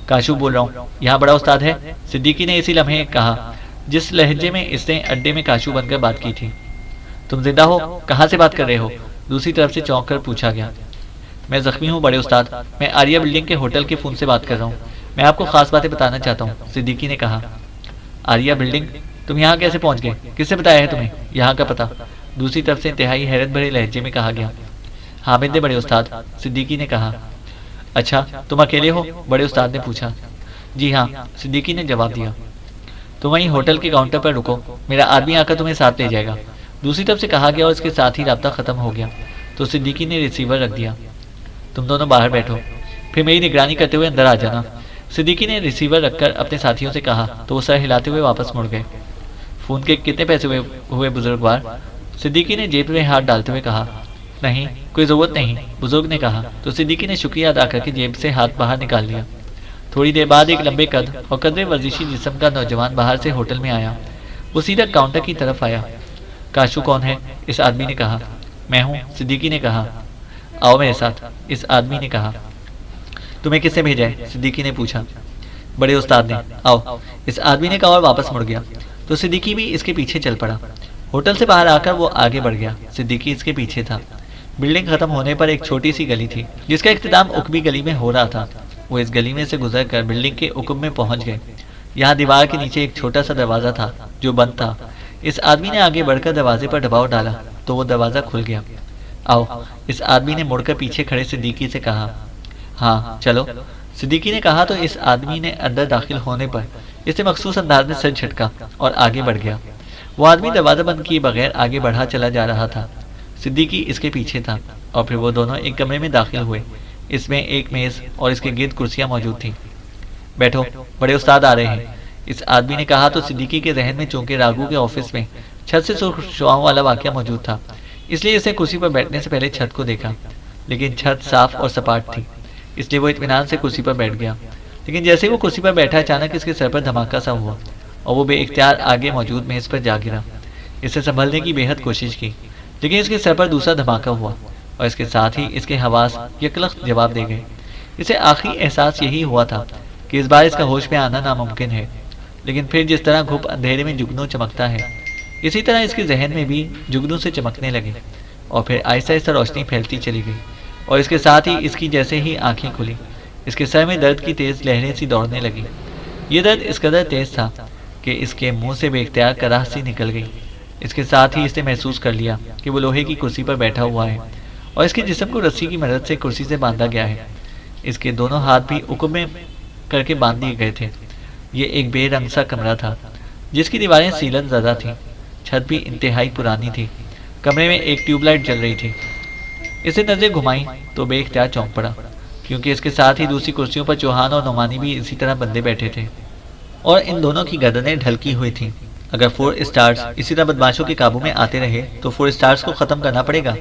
کاشو بول رہا ہوں، یہاں بڑا استاد ہے، صدیقی نے اسی لمحے کہا جس لہجے میں اس نے اڈے میں کاشو بن کر بات کی تھی۔ تم زندہ ہو؟ کہاں سے بات کر رہے ہو؟ دوسری طرف سے چونک کر پوچھا گیا۔ میں زخمی ہوں بڑے استاد، میں آریہ بلڈنگ کے ہوٹل کے فون سے بات کر رہا ہوں، میں آپ کو خاص باتیں بتانا چاہتا ہوں، صدیقی نے کہا۔ آریہ بلڈنگ؟ تم یہاں کیسے پہنچ گئے؟ کس نے بتایا ہے تمہیں یہاں کا پتہ؟ دوسری طرف سے انتہائی حیرت بھرے لہجے میں کہا گیا۔ حامد نے بڑے استاد، صدیقی نے کہا۔ اچھا تم اکیلے ہو؟ بڑے استاد نے پوچھا۔ جی ہاں، صدیقی نے جواب دیا۔ تم وہیں ہوٹل کے کاؤنٹر پر رکو، میرا آدمی آ کر تمہیں ساتھ لے جائے گا، دوسری طرف سے کہا گیا اور اس کے ساتھ ہی رابطہ ختم ہو گیا تو صدیقی نے ریسیور رکھ دیا۔ تم دونوں باہر بیٹھو، پھر میری نگرانی کرتے ہوئے اندر آ جانا، صدیقی نے ریسیور رکھ کر اپنے ساتھیوں سے کہا تو وہ سر ہلاتے ہوئے واپس مڑ گئے۔ فون کے کتنے پیسے ہوئے بزرگوار؟ صدیقی نے جیب میں ہاتھ ڈالتے ہوئے کہا۔ نہیں کوئی ضرورت نہیں، بزرگ نے کہا تو صدیقی نے شکریہ ادا کر کے جیب سے ہاتھ باہر نکال لیا۔ تھوڑی دیر بعد ایک لمبے قد اور قدرے ورزشی جسم کا نوجوان باہر سے ہوٹل میں آیا۔ وہ سیدھا کاؤنٹر کی طرف آیا۔ کاشو کون ہے؟ اس آدمی نے کہا۔ میں ہوں، صدیقی نے کہا۔ آؤ میرے ساتھ، اس آدمی نے کہا۔ تمہیں کس نے بھیجا ہے؟ صدیقی نے پوچھا۔ بڑے استاد نے۔ آؤ، اس آدمی نے کہا اور واپس مڑ گیا تو صدیقی بھی اس کے پیچھے چل پڑا۔ ہوٹل سے باہر آ کر وہ آگے بڑھ گیا، صدیقی اس کے پیچھے تھا۔ بلڈنگ ختم ہونے پر ایک چھوٹی سی گلی تھی جس کا اختتام عقبی گلی میں ہو رہا تھا۔ وہ اس گلی میں سے گزر کر بلڈنگ کے عقب میں پہنچ گئے۔ یہاں دیوار کے نیچے ایک چھوٹا سا دروازہ تھا جو بند تھا۔ اس آدمی نے آگے بڑھ کر دروازے پر دباؤ ڈالا تو وہ دروازہ کھل گیا۔ آؤ، اس آدمی نے مڑ کر پیچھے کھڑے صدیقی سے کہا۔ ہاں چلو، صدیقی نے کہا تو اس آدمی نے اندر داخل ہونے پر اس نے مخصوص انداز میں سر جھٹکا اور آگے بڑھ گیا۔ وہ آدمی دروازہ بند کیے بغیر آگے بڑھا چلا جا رہا تھا۔ صدیقی اس کے پیچھے تھا اور پھر وہ دونوں ایک کمرے میں داخل ہوئے۔ اس میں ایک میز اور اس کے گرد کرسیاں موجود تھیں۔ بیٹھو، بڑے استاد آ رہے ہیں، اس آدمی نے کہا تو صدیقی کے ذہن میں چونکہ راگو کے آفس میں چھت سے سرخ شعاؤں والا واقعہ موجود تھا، اس لیے اس نے کرسی پر بیٹھنے سے پہلے چھت کو دیکھا، لیکن چھت صاف اور سپاٹ تھی، اس لیے وہ اطمینان سے کرسی پر بیٹھ گیا۔ لیکن جیسے وہ کرسی پر بیٹھا اچانک اس کے سر پر دھماکہ سا ہوا اور وہ بے اختیار آگے موجود میز پر جا گرا۔ اسے سنبھلنے کی بے حد کوشش کی لیکن اس کے سر پر دوسرا دھماکہ ہوا اور اس کے ساتھ ہی اس کے حواس یکلخت جواب دے گئے۔ اسے آخری احساس یہی ہوا تھا کہ اس بار اس کا ہوش میں آنا ناممکن ہے، لیکن پھر جس طرح گھپ اندھیرے میں جگنو چمکتا ہے اسی طرح اس کے ذہن میں بھی جگنو سے چمکنے لگے اور پھر آہستہ آہستہ روشنی پھیلتی چلی گئی اور اس کے ساتھ ہی اس کی جیسے ہی آنکھیں کھلی اس کے سر میں درد کی تیز لہریں سی دوڑنے لگی۔ یہ درد اس قدر تیز تھا کہ اس کے منہ سے بے اختیار کراہ سی نکل گئی۔ اس کے ساتھ ہی اس نے محسوس کر لیا کہ وہ لوہے کی کرسی پر بیٹھا ہوا ہے اور اس کے جسم کو رسی کی مدد سے کرسی سے باندھا گیا ہے۔ اس کے دونوں ہاتھ بھی عقب میں کر کے باندھ دیے گئے تھے۔ یہ ایک بے رنگ سا کمرہ تھا جس کی دیواریں سیلن زدہ تھیں، چھت بھی انتہائی پرانی تھی کمرے میں ایک ٹیوب لائٹ جل رہی تھی۔ اسے نظریں گھمائیں تو بے اختیار چونک پڑا، کیونکہ اس کے ساتھ ہی دوسری کرسیوں پر چوہان اور نعمانی بھی اسی طرح بندے بیٹھے تھے، اور ان دونوں کی گردنیں ڈھلکی ہوئی تھیں۔ اگر 4 اسٹارز اسی طرح بدماشوں کے قابو میں آتے رہے تو 4 اسٹارز کو ختم کرنا پڑے گا،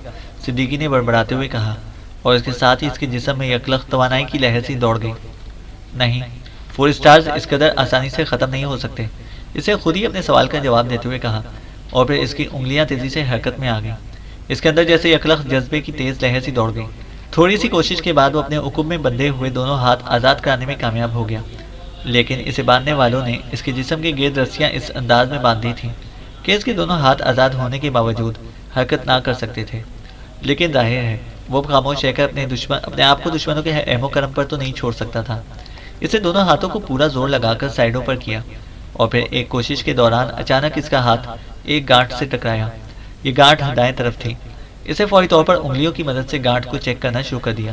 صدیقی نے بڑبڑاتے ہوئے کہا، اور اس کے ساتھ ہی اس کے جسم میں یکلخت توانائی کی لہر سی دوڑ گئی۔ نہیں، 4 اسٹارز اس قدر آسانی سے ختم نہیں ہو سکتے، اسے خود ہی اپنے سوال کا جواب دیتے ہوئے کہا، اور پھر اس کی انگلیاں تیزی سے حرکت میں آ گئیں۔ اس کے اندر جیسے یکلخت جذبے کی تیز لہر سی دوڑ گئی۔ تھوڑی سی کوشش کے بعد وہ اپنے عقب میں بندھے ہوئے دونوں ہاتھ آزاد کرانے میں کامیاب ہو گیا، لیکن اسے باندھنے والوں نے اس کے جسم کے گرد رسیاں اس انداز میں باندھ دی تھیں کہ اس کے دونوں ہاتھ آزاد ہونے کے باوجود حرکت نہ کر سکتے تھے۔ لیکن ظاہر ہے وہ خاموش رہ کر اپنے آپ کو دشمنوں کے اہم و کرم پر تو نہیں چھوڑ سکتا تھا۔ اسے دونوں ہاتھوں کو پورا زور لگا کر سائیڈوں پر کیا، اور پھر ایک کوشش کے دوران اچانک اس کا ہاتھ ایک گانٹھ سے ٹکرایا۔ یہ گانٹھ دائیں طرف تھی۔ اسے فوری طور پر انگلیوں کی مدد سے گانٹھ کو چیک کرنا شروع کر دیا،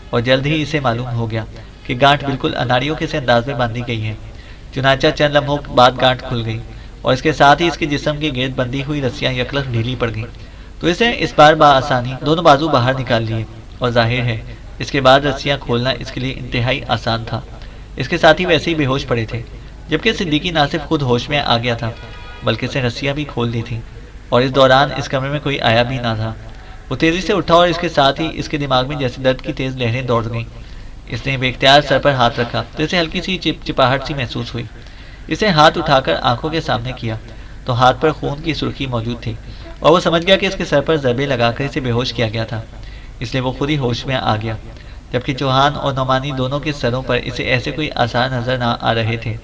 اور جلد ہی اسے معلوم ہو گیا کہ گانٹھ بالکل اناڑیوں کے سے انداز میں باندھی گئی ہے۔ چنانچہ چند لمحوں بعد گانٹھ کھل گئی، اور اس کے ساتھ ہی اس کے جسم کے گرد بندھی ہوئی رسیاں یکلخت ڈھیلی پڑ گئیں، تو اسے اس بار بآسانی دونوں بازو باہر نکال لیے، اور ظاہر ہے اس کے بعد رسیاں کھولنا اس کے لیے انتہائی آسان تھا۔ اس کے ساتھ ہی ویسے ہی بے ہوش پڑے تھے، جبکہ صدیقی نہ صرف خود ہوش میں آ گیا تھا بلکہ اسے رسیاں بھی کھول دی تھیں، اور اس دوران اس کمرے میں کوئی آیا بھی نہ تھا۔ وہ تیزی سے اٹھا، اور اس کے ساتھ ہی اس کے دماغ میں جیسے درد کی تیز لہریں دوڑ گئیں۔ اس نے بے اختیار سر پر ہاتھ رکھا تو اسے ہلکی سی چپچپاہٹ سی محسوس ہوئی۔ اسے ہاتھ اٹھا کر آنکھوں کے سامنے کیا تو ہاتھ پر خون کی سرخی موجود تھی، اور وہ سمجھ گیا کہ اس کے سر پر ضربے لگا کر اسے بے ہوش کیا گیا تھا، اس لیے وہ خود ہی ہوش میں آ گیا، جبکہ چوہان اور نعمانی دونوں کے سروں پر اسے ایسے کوئی آثار نظر نہ آ رہے تھے۔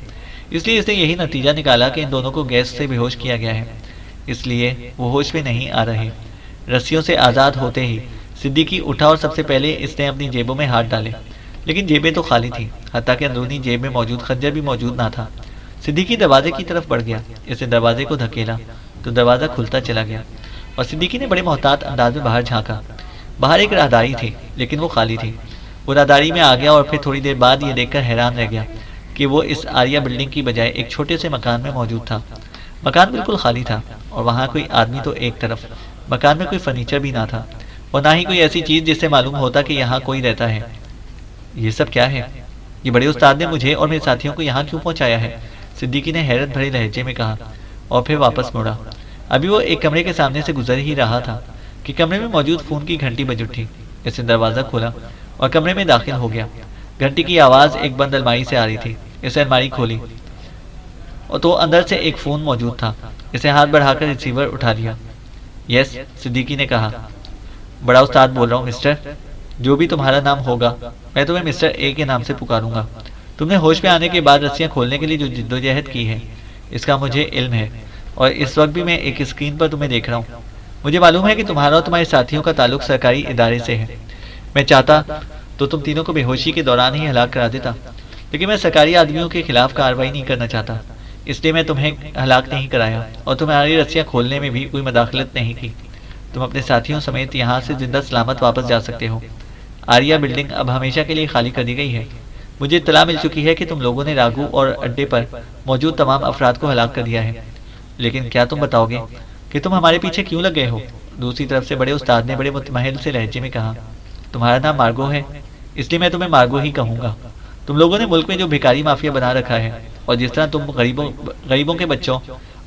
اس لیے اس نے یہی نتیجہ نکالا کہ ان دونوں کو گیس سے بے ہوش کیا گیا ہے، اس لیے وہ ہوش میں نہیں آ رہے۔ رسیوں سے آزاد ہوتے ہی صدیقی اٹھا، اور سب سے پہلے اس نے اپنی جیبوں میں ہاتھ ڈالے، لیکن جیبیں تو خالی تھیں، حتیٰ کہ اندرونی جیب میں موجود خنجر بھی موجود نہ تھا۔ صدیقی دروازے کی طرف بڑھ گیا، اس نے دروازے کو دھکیلا تو دروازہ کھلتا چلا گیا، اور صدیقی نے بڑے محتاط انداز میں باہر جھانکا۔ باہر ایک راہداری تھی، لیکن وہ خالی تھی۔ وہ راہداری میں آ گیا، اور پھر تھوڑی دیر بعد یہ دیکھ کر حیران رہ گیا کہ وہ اس آریہ بلڈنگ کی بجائے ایک چھوٹے سے مکان میں موجود تھا۔ مکان بالکل خالی تھا، اور وہاں کوئی آدمی تو ایک طرف، مکان میں کوئی فرنیچر بھی نہ تھا، اور نہ ہی کوئی ایسی چیز جس سے معلوم ہوتا کہ یہاں کوئی رہتا ہے۔ یہ سب کیا ہے؟ یہ بڑے استاد نے مجھے اور میرے ساتھیوں کو یہاں کیوں پہنچایا ہے؟ صدیقی نے حیرت بھرے لہجے میں کہا، اور پھر واپس مڑا۔ ابھی وہ ایک کمرے کے سامنے سے گزر ہی رہا تھا کہ کمرے میں موجود فون کی گھنٹی بج اٹھی۔ اس نے دروازہ کھولا اور کمرے میں داخل ہو گیا۔ گھنٹی کی آواز ایک بند الماری سے آ رہی تھی۔ اس نے الماری کھولی اور تو اندر سے ایک فون موجود تھا۔ اسے ہاتھ بڑھا کر ریسیور اٹھا لیا۔ یس، صدیقی نے کہا۔ بڑا استاد بول رہا ہوں مسٹر، جو بھی تمہارا نام ہوگا میں تمہیں مسٹر اے کے نام سے پکاروں گا۔ تم نے ہوش میں آنے کے بعد رسیاں کھولنے کے لیے جو جدوجہد کی ہے اس کا مجھے علم ہے، اور اس وقت بھی میں ایک اسکرین پر تمہیں دیکھ رہا ہوں۔ مجھے معلوم ہے کہ تمہارا اور تمہارے ساتھیوں کا تعلق سرکاری ادارے سے ہے۔ میں چاہتا تو تم تینوں کو بے ہوشی کے دوران ہی ہلاک کرا دیتا، لیکن میں سرکاری آدمیوں کے خلاف کارروائی نہیں کرنا چاہتا، اس لیے میں تمہیں ہلاک نہیں کرایا، اور تمہاری رسیاں کھولنے میں بھی کوئی مداخلت نہیں کی۔ تم اپنے ساتھیوں سمیت یہاں سے زندہ سلامت واپس جا سکتے ہو۔ آریہ بلڈنگ اب ہمیشہ کے لیے خالی کر دی گئی ہے۔ مجھے اطلاع مل چکی ہے کہ تم لوگوں نے راگو اور اڈے پر موجود تمام افراد کو ہلاک کر دیا ہے، لیکن کیا تم بتاؤ گے کہ تم ہمارے پیچھے کیوں لگ گئے ہو؟ دوسری طرف سے بڑے استاد نے بڑے متمہل سے لہجے میں کہا، تمہارا نام مارگو ہے، اس لیے میں تمہیں مارگو ہی کہوں گا۔ تم لوگوں نے ملک میں جو بھکاری مافیا بنا رکھا ہے، اور جس طرح تم غریبوں کے بچوں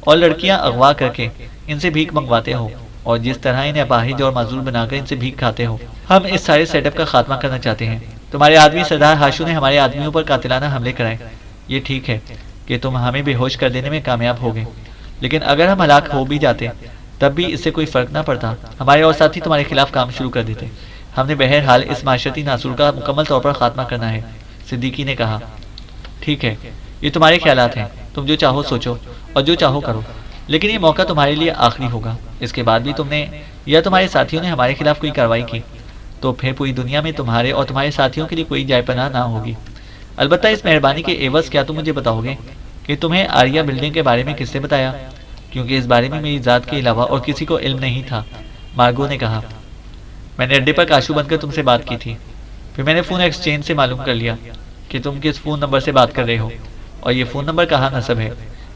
اور لڑکیاں اغوا کر کے ان سے بھیک منگواتے ہو، اور جس طرح انہیں اپاہج اور معذور بنا کر ان سے بھیک کھاتے ہو، ہم اس سارے سیٹ اپ کا خاتمہ کرنا چاہتے ہیں۔ تمہارے آدمی سردار ہاشو نے ہمارے آدمیوں پر قاتلانہ حملے کرائے۔ یہ ٹھیک ہے کہ تم ہمیں بے ہوش کر دینے میں کامیاب ہو گئے، لیکن اگر ہم ہلاک ہو بھی جاتے تب بھی اس سے کوئی فرق نہ پڑتا۔ ہمارے اور ساتھی تمہارے خلاف کام شروع کر دیتے۔ ہم نے بہرحال اس معاشرتی ناصور کا مکمل طور پر خاتمہ کرنا ہے، صدیقی نے کہا۔ ٹھیک ہے، یہ تمہارے خیالات ہیں، تم جو چاہو سوچو اور جو چاہو کرو، لیکن یہ موقع تمہارے لیے آخری ہوگا۔ اس کے بعد بھی تم نے یا تمہارے ساتھیوں نے ہمارے خلاف کوئی کارروائی کی تو پھر پوری دنیا میں تمہارے اور تمہارے ساتھیوں کے لیے کوئی جائے پناہ نہ ہوگی۔ البتہ اس مہربانی کے عوض کیا تم مجھے بتاؤ گے کہ تمہیں آریہ بلڈنگ کے بارے میں کس نے بتایا؟ کیونکہ اس بارے میں میری ذات کے علاوہ اور کسی کو علم نہیں تھا، مارگو نے کہا۔ میں نے اڈے پر کاشو بن کر تم سے بات کی تھی، پھر میں نے فون ایکسچینج سے معلوم کر لیا کہ تم کس فون نمبر سے بات کر رہے ہو اور یہ فون نمبر کہاں نصب ہے۔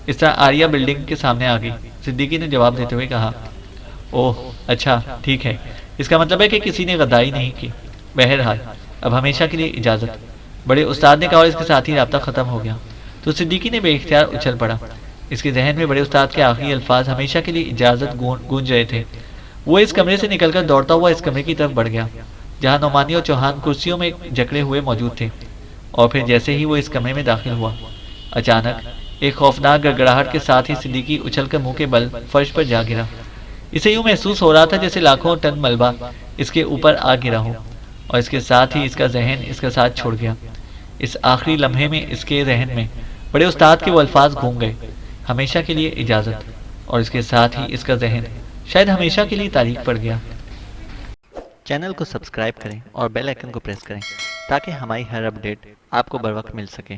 اس طرح آریہ بلڈنگ کے سامنے آ گئی، صدیقی نے جواب دیتے ہوئے کہا۔ اوہ اچھا ٹھیک ہے، اس کا مطلب ہے کہ کسی نے غداری نہیں کی۔ بہرحال اب ہمیشہ کے لیے اجازت، بڑے استاد نے کہا اور اس کے ساتھ ہی رابطہ ختم ہو گیا۔ تو صدیقی نے بے اختیار اچھل پڑا۔ اس کے ذہن میں بڑے استاد کے آخری الفاظ ہمیشہ کے لیے اجازت گونج رہے تھے۔ وہ اس کمرے سے نکل کر دوڑتا ہوا اس کمرے کی طرف بڑھ گیا جہاں نعمانی اور چوہان کرسیوں میں جکڑے ہوئے موجود تھے، اور پھر جیسے ہی وہ اس کمرے میں داخل ہوا، اچانک ایک خوفناک گڑگڑاہٹ کے ساتھ ہی صدیقی اچھل کر منہ کے بل فرش پر جا گرا۔ اسے یوں محسوس ہو رہا تھا جیسے لاکھوں ٹن ملبہ اس کے اوپر آ گرا ہو، اور اس کے ساتھ ہی اس کا ذہن اس کا ساتھ چھوڑ گیا۔ اس آخری لمحے میں اس کے ذہن میں بڑے استاد کے وہ الفاظ گھوم گئے، ہمیشہ کے لیے اجازت، اور اس کے ساتھ ہی اس کا ذہن شاید ہمیشہ کے لیے تاریک پڑ گیا۔ چینل کو سبسکرائب کریں اور بیل آئیکن کو پریس کریں تاکہ ہماری ہر اپڈیٹ آپ کو بر وقت مل سکے۔